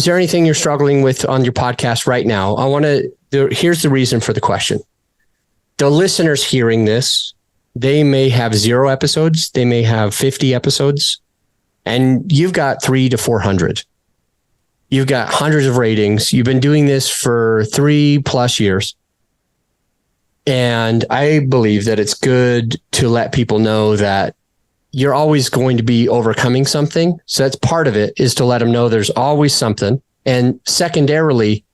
there anything you're struggling with on your podcast right now? Here's the reason for the question. The listeners hearing this, they may have 0 episodes. They may have 50 episodes, and you've got 300 to 400. You've got hundreds of ratings. You've been doing this for 3+ years. And I believe that it's good to let people know that you're always going to be overcoming something. So that's part of it, is to let them know there's always something. And secondarily,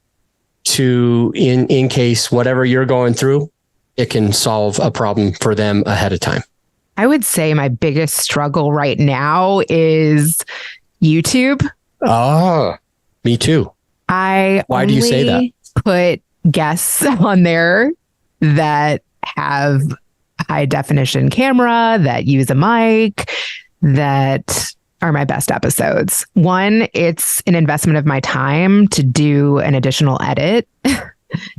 in case whatever you're going through, it can solve a problem for them ahead of time. I would say my biggest struggle right now is YouTube. Ah, me too. Why do you say that? Put guests on there that have high definition camera, that use a mic, that are my best episodes. 1, it's an investment of my time to do an additional edit.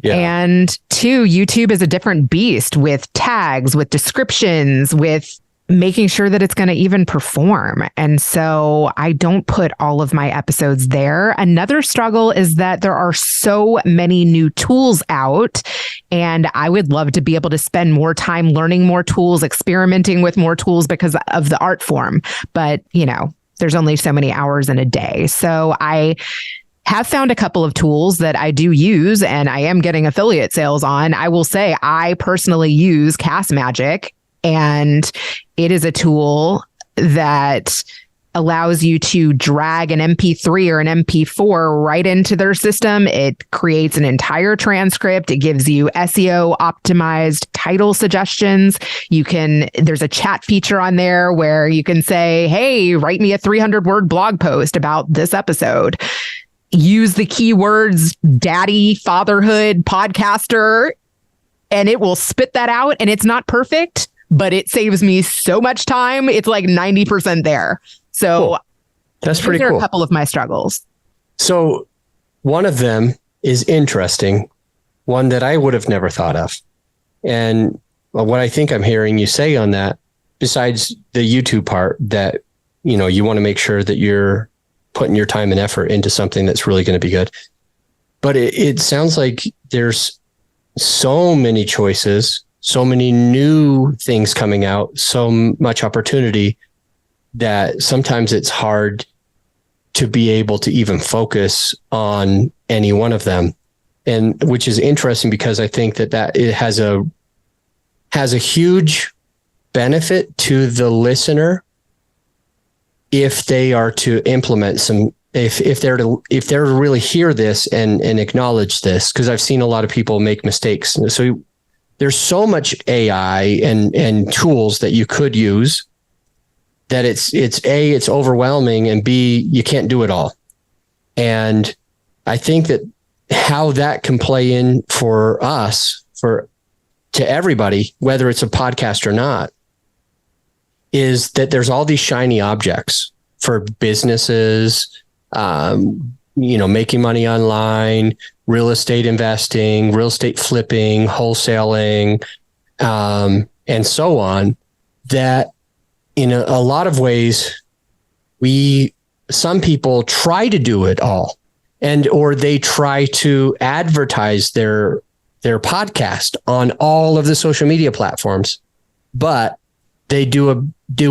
Yeah. And 2, YouTube is a different beast with tags, with descriptions, with making sure that it's going to even perform. And so I don't put all of my episodes there. Another struggle is that there are so many new tools out, and I would love to be able to spend more time learning more tools, experimenting with more tools because of the art form. But, there's only so many hours in a day. So I have found a couple of tools that I do use, and I am getting affiliate sales on. I will say I personally use Cast Magic, and it is a tool that allows you to drag an MP3 or an MP4 right into their system. It creates an entire transcript. It gives you SEO optimized title suggestions. There's a chat feature on there where you can say, hey, write me a 300-word blog post about this episode. Use the keywords daddy, fatherhood, podcaster, and it will spit that out. And it's not perfect, but it saves me so much time. It's like 90% there. So cool. That's pretty cool. Those are a couple of my struggles. So one of them is interesting, one that I would have never thought of. And what I think I'm hearing you say on that, besides the YouTube part, that, you want to make sure that you're putting your time and effort into something that's really going to be good. But it sounds like there's so many choices, so many new things coming out, so much opportunity that sometimes it's hard to be able to even focus on any one of them. And which is interesting, because I think that it has a huge benefit to the listener if they are to implement if they're to really hear this and acknowledge this, because I've seen a lot of people make mistakes. So there's so much AI and tools that you could use that it's overwhelming, and B, you can't do it all. And I think that how that can play in for us, to everybody, whether it's a podcast or not, is that there's all these shiny objects for businesses, making money online, real estate investing, real estate flipping, wholesaling, and so on, that in a lot of ways, some people try to do it all, or they try to advertise their podcast on all of the social media platforms, but they do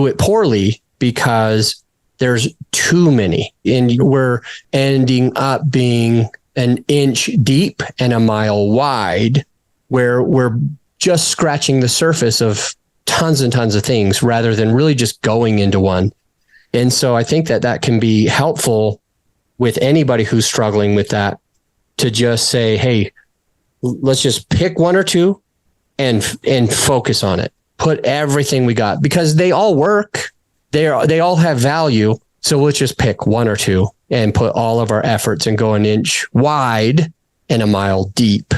it poorly because there's too many, and we're ending up being an inch deep and a mile wide, where we're just scratching the surface of tons and tons of things rather than really just going into one. And so I think that can be helpful with anybody who's struggling with that, to just say, hey, let's just pick one or two and focus on it. Put everything we got, because they all work. They all have value. So let's just pick one or two and put all of our efforts and go an inch wide and a mile deep.